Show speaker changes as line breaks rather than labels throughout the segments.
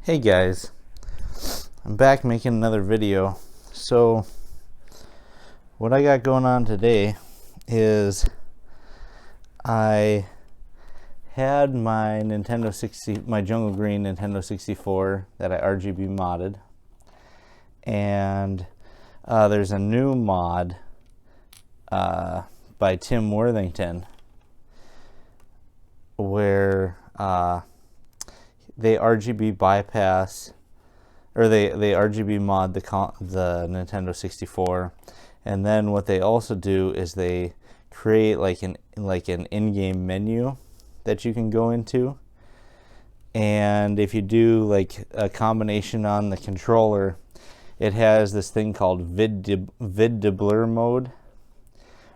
Hey guys, I'm back making another video. So what I got going on today is I had my my Jungle Green Nintendo 64 that I RGB modded, and there's a new mod by Tim Worthington where they RGB bypass, or they RGB mod the Nintendo 64, and then what they also do is they create like an in-game menu that you can go into, and if you do like a combination on the controller, it has this thing called vid deblur mode,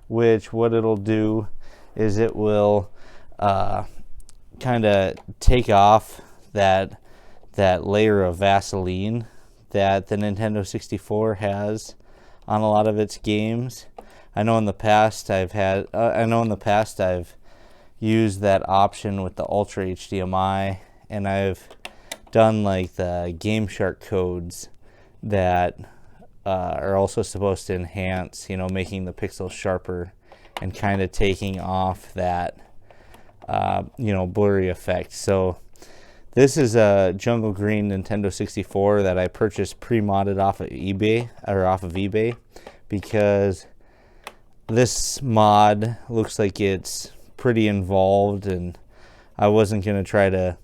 which what it'll do is it will kind of take off that layer of Vaseline that the Nintendo 64 has on a lot of its games. I know in the past I've used that option with the Ultra HDMI, and I've done like the Game Shark codes that are also supposed to enhance, making the pixels sharper and kind of taking off that blurry effect. So this is a Jungle Green Nintendo 64 that I purchased pre-modded off of eBay, because this mod looks like it's pretty involved, and I wasn't going to try to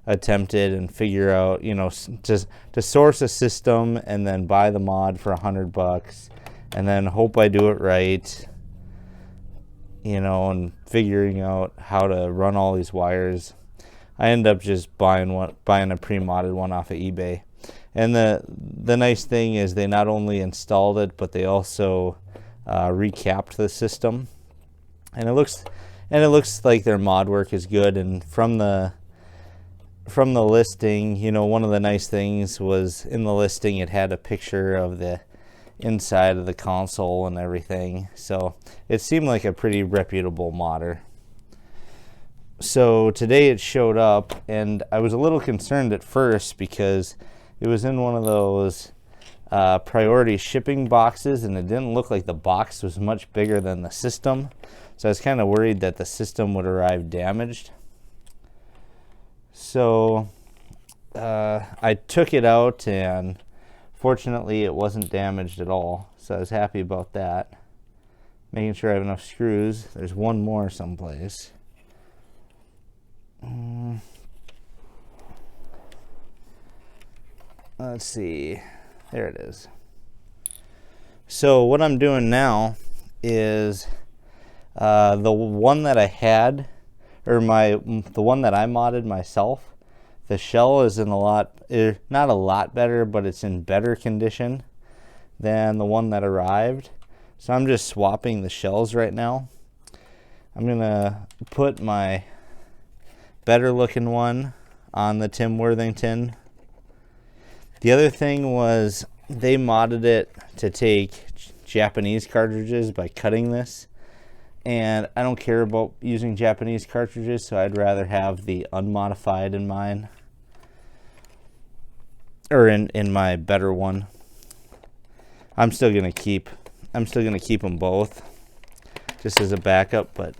attempt it and figure out, just to source a system and then buy the mod for $100 and then hope I do it right, and figuring out how to run all these wires. I end up just buying a pre-modded one off of eBay. And the nice thing is they not only installed it, but they also recapped the system. And it looks like their mod work is good. And from the listing, one of the nice things was in the listing it had a picture of the inside of the console and everything. So it seemed like a pretty reputable modder. So today it showed up, and I was a little concerned at first because it was in one of those priority shipping boxes, and it didn't look like the box was much bigger than the system. So I was kind of worried that the system would arrive damaged. So I took it out, and fortunately it wasn't damaged at all. So I was happy about that. Making sure I have enough screws. There's one more someplace. Let's see, there it is. So what I'm doing now is the one that I had, or the one that I modded myself, the shell is in not a lot better, but it's in better condition than the one that arrived. So I'm just swapping the shells right now. I'm gonna put my better looking one on the Tim Worthington. The other thing was they modded it to take Japanese cartridges by cutting this, and I don't care about using Japanese cartridges, so I'd rather have the unmodified in mine, or in my better one. I'm still gonna keep them both just as a backup, but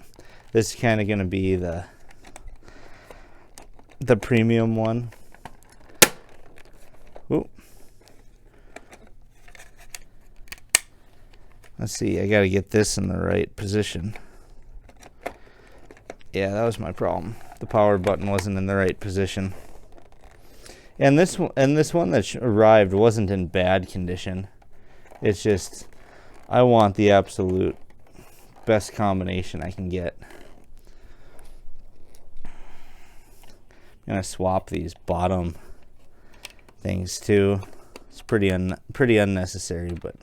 this is kind of gonna be the premium one. Ooh. Let's see, I gotta get this in the right position. Yeah, that was my problem. The power button wasn't in the right position. And this one that arrived wasn't in bad condition. It's just I want the absolute best combination I can get. I'm gonna swap these bottom things too. It's pretty unnecessary, but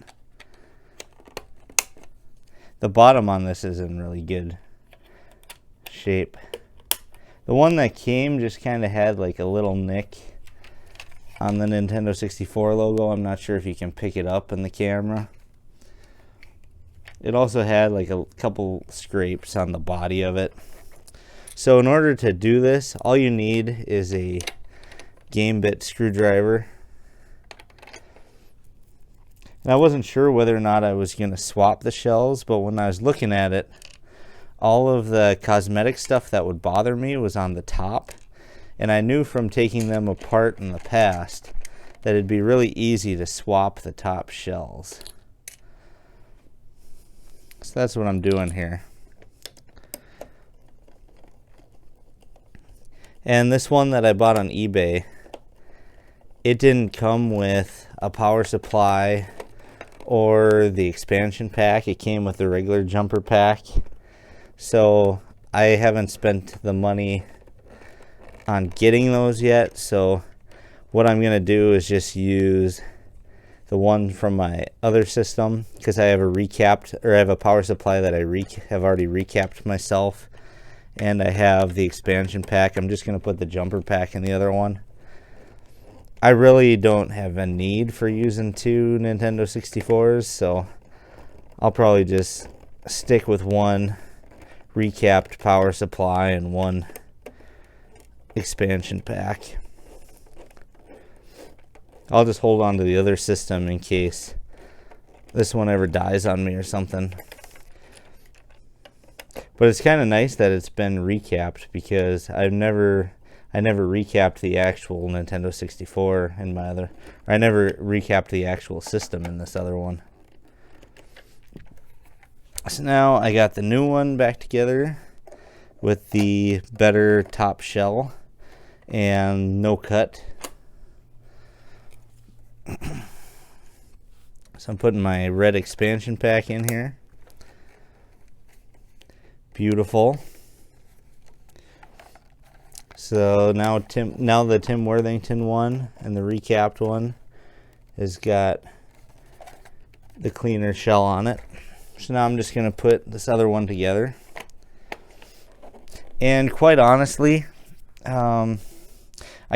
the bottom on this is in really good shape. The one that came just kind of had like a little nick on the Nintendo 64 logo. I'm not sure if you can pick it up in the camera. It also had like a couple scrapes on the body of it. So in order to do this, all you need is a game bit screwdriver. And I wasn't sure whether or not I was going to swap the shells, but when I was looking at it, all of the cosmetic stuff that would bother me was on the top. And I knew from taking them apart in the past that it'd be really easy to swap the top shells. So that's what I'm doing here. And this one that I bought on eBay, it didn't come with a power supply or the expansion pack. It came with the regular jumper pack. So I haven't spent the money on getting those yet. So what I'm going to do is just use the one from my other system, because I have a power supply that I have already recapped myself, and I have the expansion pack. I'm just going to put the jumper pack in the other one. I really don't have a need for using two Nintendo 64s, so I'll probably just stick with one recapped power supply and one expansion pack. I'll just hold on to the other system in case this one ever dies on me or something. But it's kind of nice that it's been recapped, because I never recapped the actual Nintendo 64 in my other, or I never recapped the actual system in this other one. So now I got the new one back together with the better top shell and no cut. So I'm putting my red expansion pack in here. Beautiful. So now the Tim Worthington one and the recapped one has got the cleaner shell on it. So now I'm just going to put this other one together. And quite honestly, I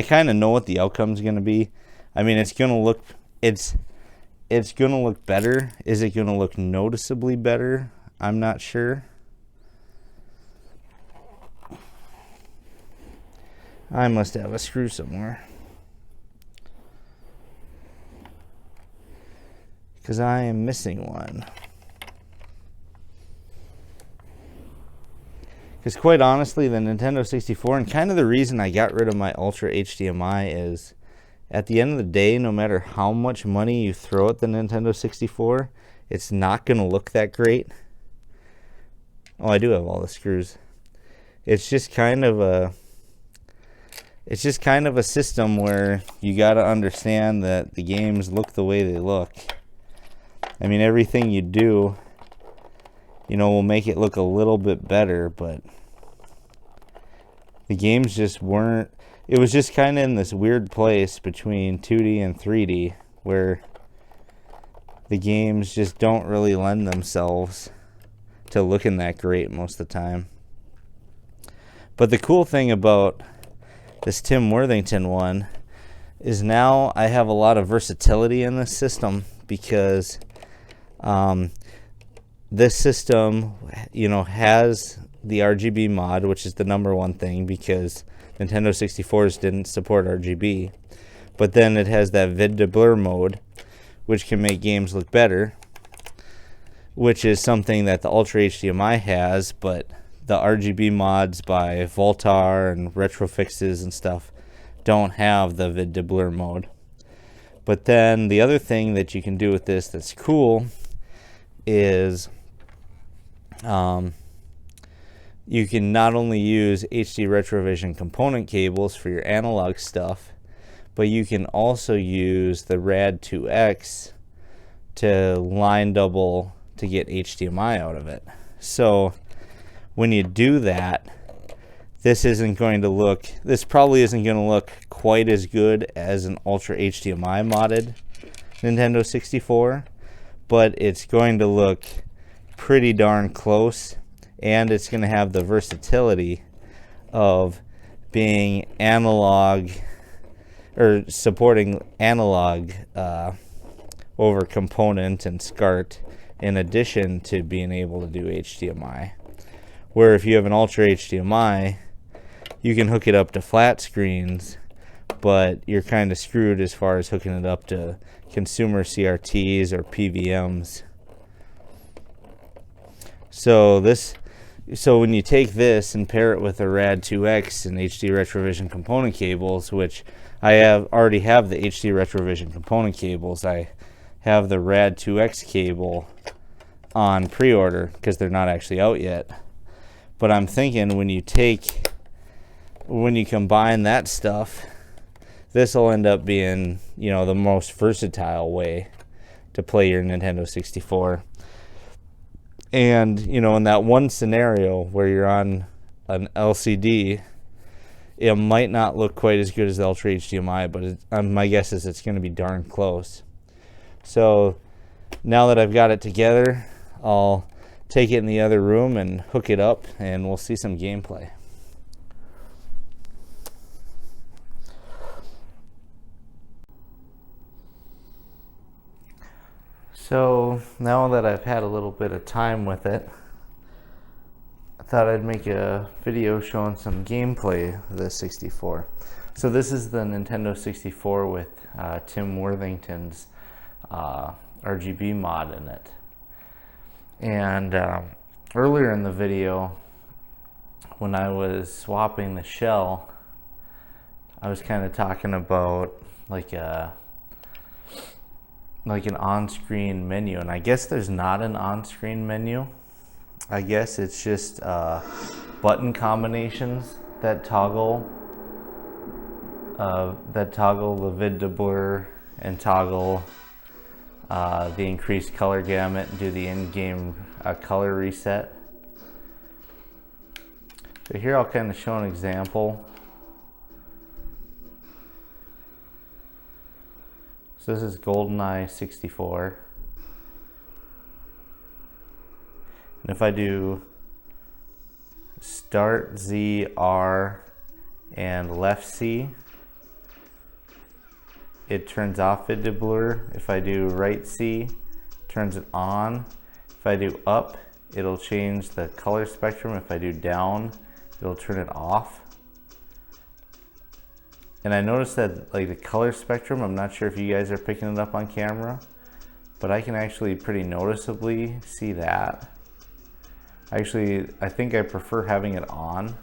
kind of know what the outcome is going to be. I mean, it's going to look better. Is it going to look noticeably better? I'm not sure. I must have a screw somewhere, because I am missing one. Because quite honestly, the Nintendo 64, and kind of the reason I got rid of my Ultra HDMI, is at the end of the day, no matter how much money you throw at the Nintendo 64, it's not going to look that great. Oh, I do have all the screws. It's just kind of a system where you got to understand that the games look the way they look. I mean, everything you do, will make it look a little bit better, but the games just weren't. It was just kind of in this weird place between 2D and 3D, where the games just don't really lend themselves to looking that great most of the time. But the cool thing about this Tim Worthington one is now I have a lot of versatility in this system, because this system, has the RGB mod, which is the #1 thing, because Nintendo 64s didn't support RGB. But then it has that deblur mode, which can make games look better, which is something that the Ultra HDMI has, but the RGB mods by Voltar and Retrofixes and stuff don't have the deblur mode. But then the other thing that you can do with this that's cool is you can not only use HD Retrovision component cables for your analog stuff, but you can also use the Rad2X to line double to get HDMI out of it. So when you do that, this probably isn't going to look quite as good as an Ultra HDMI modded Nintendo 64, but it's going to look pretty darn close, and it's going to have the versatility of being analog, or supporting analog over component and SCART, in addition to being able to do HDMI. Where if you have an Ultra HDMI, you can hook it up to flat screens, but you're kind of screwed as far as hooking it up to consumer CRTs or PVMs. So when you take this and pair it with a RAD2X and HD Retrovision component cables, which I already have the HD Retrovision component cables, I have the RAD2X cable on pre-order because they're not actually out yet. But I'm thinking when you combine that stuff, this will end up being, you know, the most versatile way to play your Nintendo 64. And, you know, in that one scenario where you're on an LCD, it might not look quite as good as the Ultra HDMI, but my guess is it's going to be darn close. So now that I've got it together, I'll take it in the other room and hook it up, and we'll see some gameplay. So now that I've had a little bit of time with it, I thought I'd make a video showing some gameplay of the 64. So this is the Nintendo 64 with Tim Worthington's RGB mod in it. And earlier in the video, when I was swapping the shell, I was kind of talking about like an on-screen menu, and I guess there's not an on-screen menu. I guess it's just button combinations that toggle the vid to blur and toggle the increased color gamut and do the in-game color reset. So here I'll kind of show an example. So this is GoldenEye 64. And if I do start Z, R, and left C, it turns off vid to blur. If I do right C, it turns it on. If I do up, it'll change the color spectrum. If I do down, it'll turn it off. And I noticed that like the color spectrum, I'm not sure if you guys are picking it up on camera, but I can actually pretty noticeably see that. Actually, I think I prefer having it on.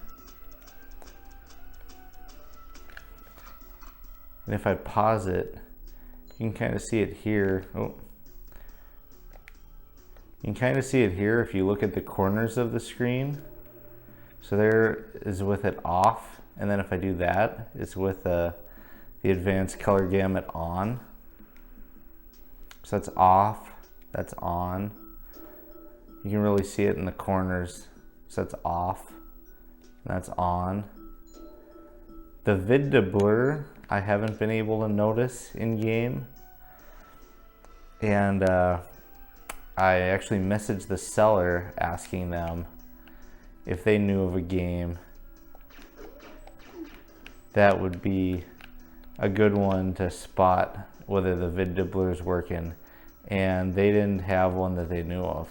And if I pause it, you can kind of see it here. Oh. You can kind of see it here if you look at the corners of the screen. So there is with it off. And then if I do that, it's with the advanced color gamut on. So that's off, that's on. You can really see it in the corners. So that's off, that's on. The vid to blur, I haven't been able to notice in game. And I actually messaged the seller asking them if they knew of a game that would be a good one to spot whether the vid to blur is working, and they didn't have one that they knew of.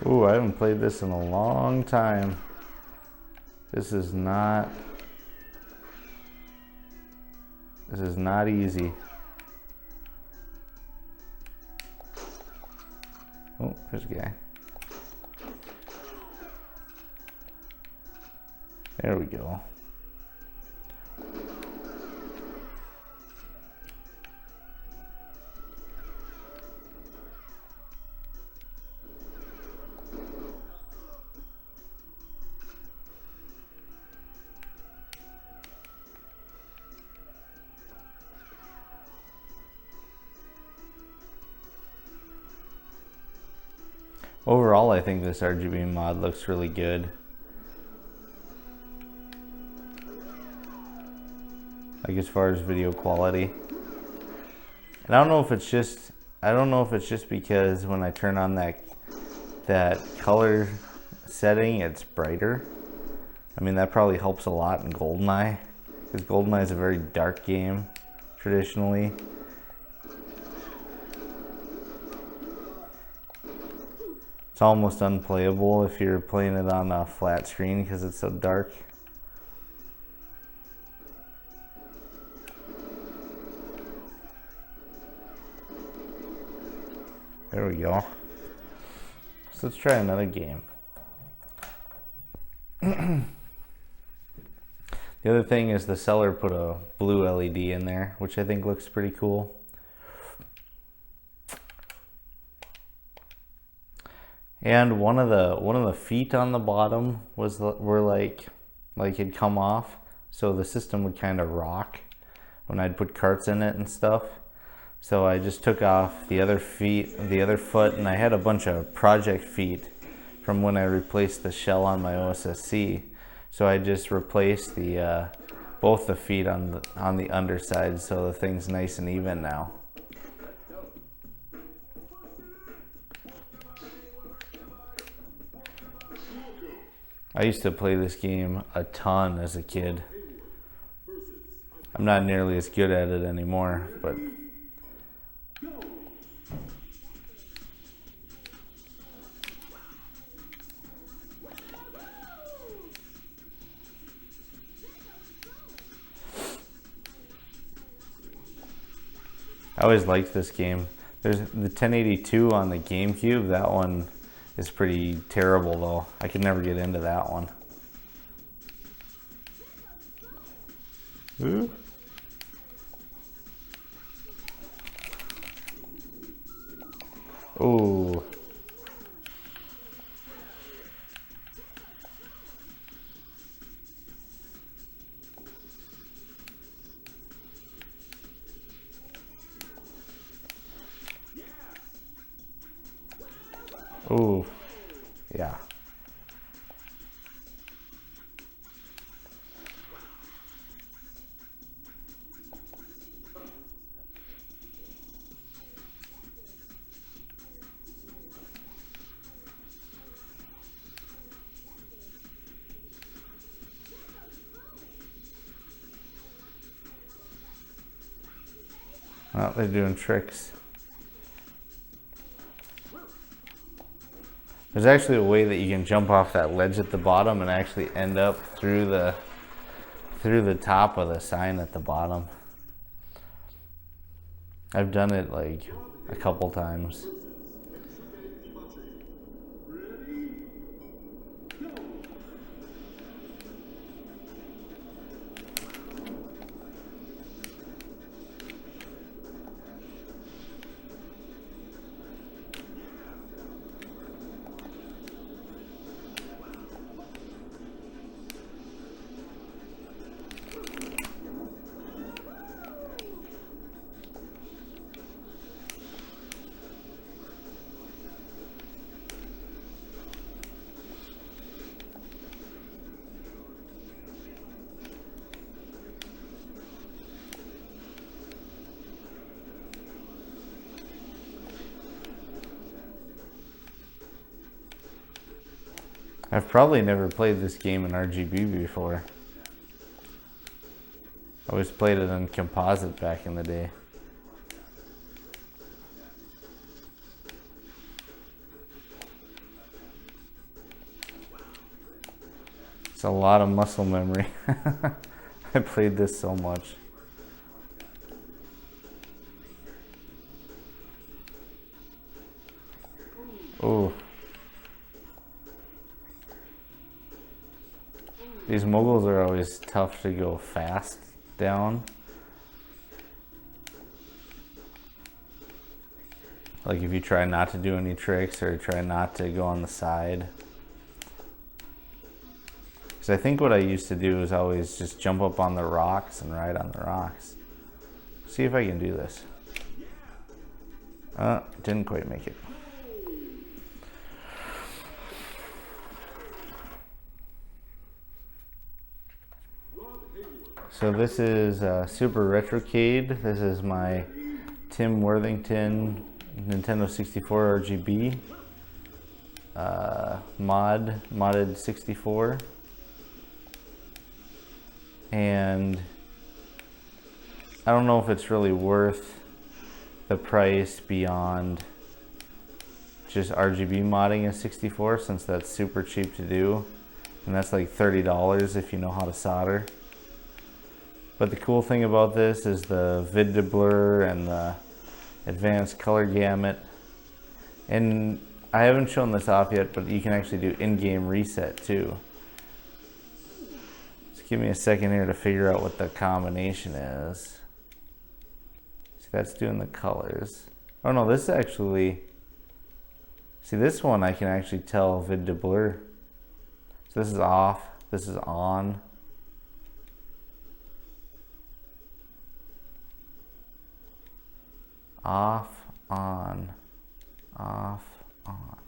Ooh, I haven't played this in a long time. This is not easy. Oh, there's a guy. There we go. Overall, I think this RGB mod looks really good. Like as far as video quality. And I don't know if it's just because when I turn on that color setting, it's brighter. I mean, that probably helps a lot in GoldenEye, because GoldenEye is a very dark game, traditionally. It's almost unplayable if you're playing it on a flat screen because it's so dark. There we go. So let's try another game. The other thing is the seller put a blue LED in there, which I think looks pretty cool. And one of the feet on the bottom were like it'd come off, so the system would kind of rock when I'd put carts in it and stuff. So I just took off the other foot, and I had a bunch of project feet from when I replaced the shell on my OSSC. So I just replaced both the feet on the underside, so the thing's nice and even now. I used to play this game a ton as a kid. I'm not nearly as good at it anymore, but I always liked this game. There's the 1082 on the GameCube. That one is pretty terrible though. I could never get into that one. Ooh. Ooh. Ooh, yeah. Well, they're doing tricks. There's actually a way that you can jump off that ledge at the bottom and actually end up through the top of the sign at the bottom. I've done it like a couple times. I've probably never played this game in RGB before. I always played it in composite back in the day. It's a lot of muscle memory. I played this so much. Oh. These moguls are always tough to go fast down. Like if you try not to do any tricks or try not to go on the side. Because I think what I used to do is always just jump up on the rocks and ride on the rocks. See if I can do this. Didn't quite make it. So this is Super Retrocade. This is my Tim Worthington Nintendo 64 RGB. modded 64, and I don't know if it's really worth the price beyond just RGB modding in 64, since that's super cheap to do, and that's like $30 if you know how to solder. But the cool thing about this is the vid deblur and the advanced color gamut. And I haven't shown this off yet, but you can actually do in-game reset too. Just give me a second here to figure out what the combination is. See, that's doing the colors. Oh no, this actually, see this one I can actually tell vid deblur. So this is off, this is on. Off, on, off, on.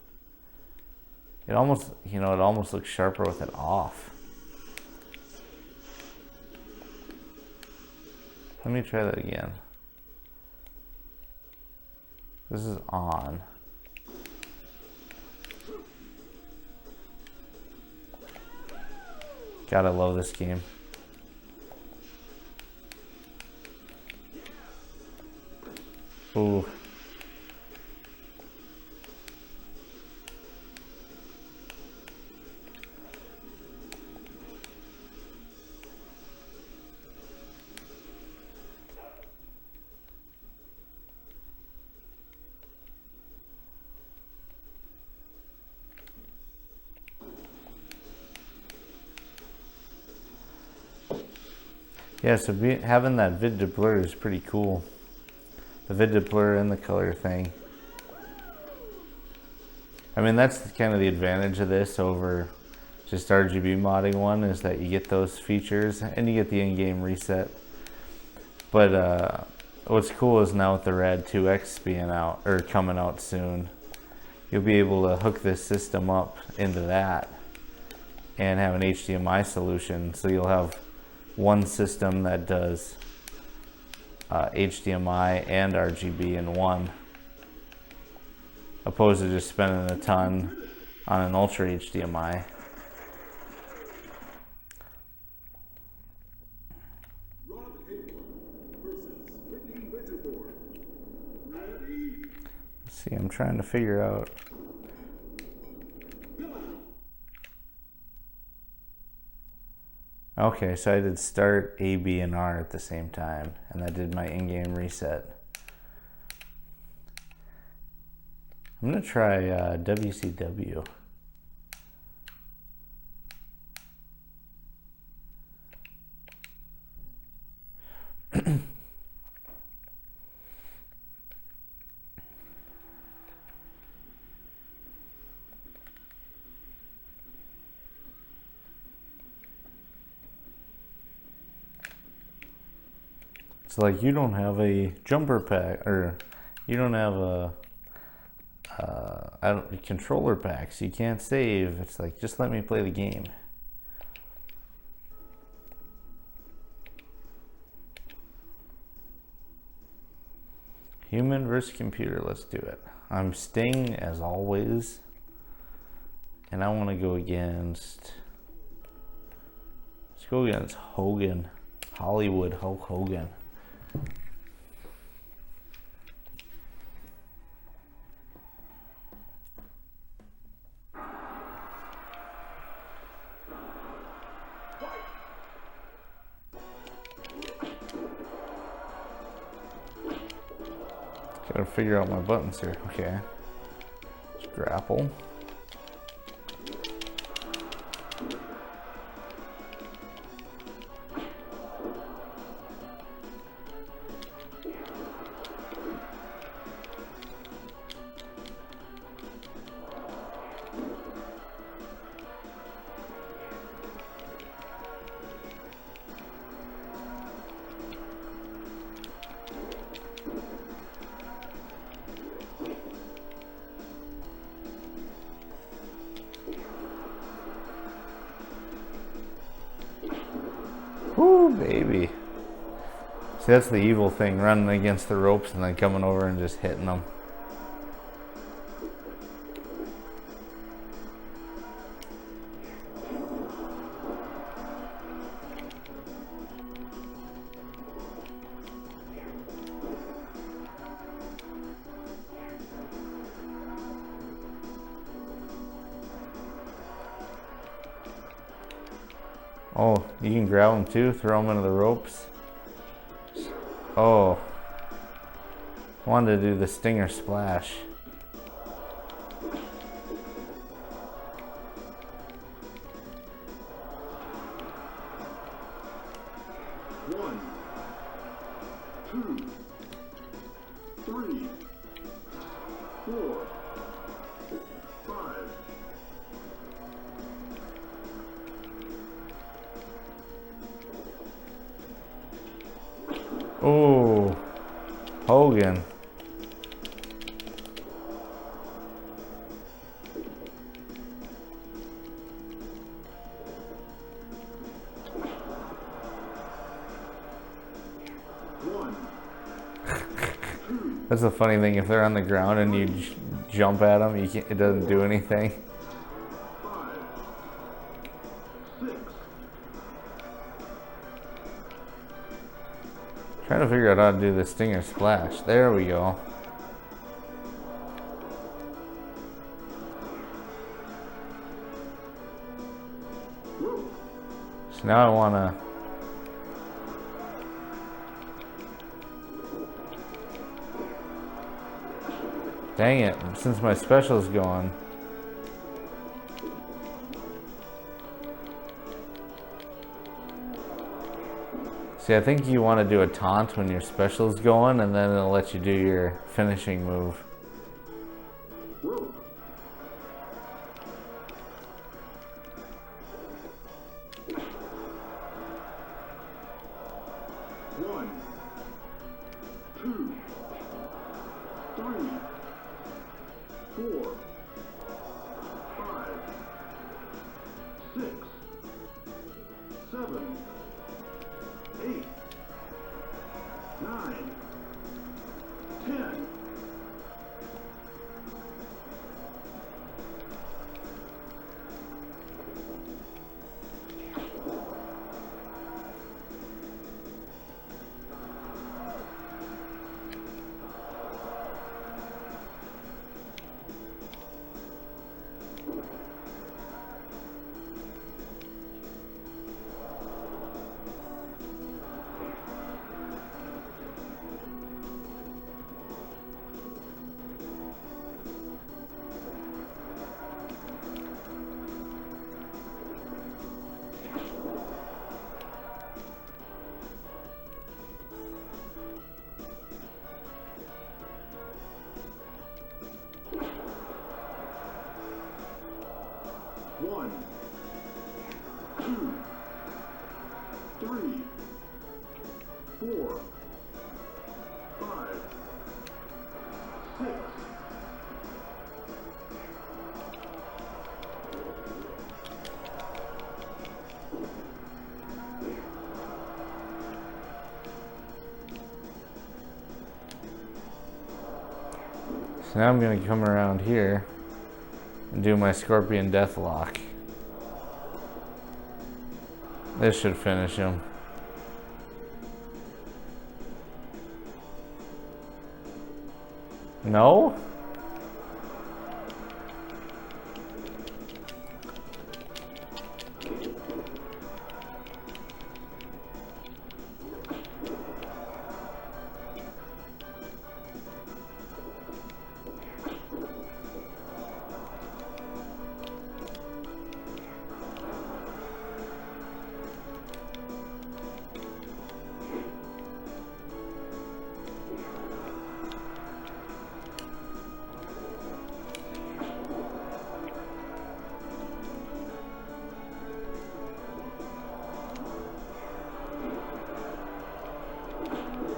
It almost, you know, it almost looks sharper with it off. Let me try that again. This is on. Gotta love this game. Ooh. Yeah, so having that vid deblur is pretty cool. The vid deblur and the color thing. I mean, that's kind of the advantage of this over just RGB modding one, is that you get those features and you get the in-game reset. But what's cool is now with the Rad 2X being out, or coming out soon, you'll be able to hook this system up into that and have an HDMI solution. So you'll have one system that does HDMI and RGB in one, opposed to just spending a ton on an Ultra HDMI. Let's see, I'm trying to figure out. Okay, so I did start A, B, and R at the same time, and that did my in-game reset. I'm gonna try WCW. It's like, you don't have a jumper pack, or you don't have a controller pack, so you can't save. It's like, just let me play the game. Human versus computer, let's do it. I'm Sting as always, and I want to go against, let's go against Hogan, Hollywood Hulk Hogan. Gotta figure out my buttons here. Okay. Let's grapple. Woo, baby. See, that's the evil thing, running against the ropes and then coming over and just hitting them. Oh, you can grab them too, throw them into the ropes. Oh, I wanted to do the stinger splash.
One, two, three, four, five.
Oh, Hogan. That's the funny thing, if they're on the ground and you jump at them, it doesn't do anything.
5, 6.
Trying to figure out how to do the stinger splash. There we go. So now I want to... Dang it, since my special's gone. See, I think you want to do a taunt when your special's going, and then it'll let you do your finishing move.
One, two, three, four, five, six, seven, 8, 9, 10. One, two, three, four, five, six.
So now I'm going to come around here and do my Scorpion Deathlock. This should finish him. No?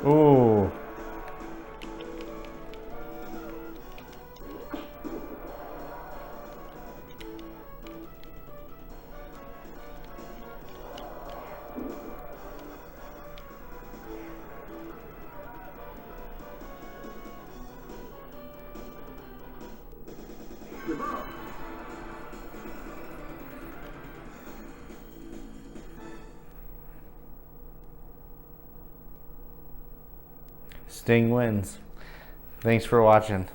Ooh. Sting wins. Thanks for watching.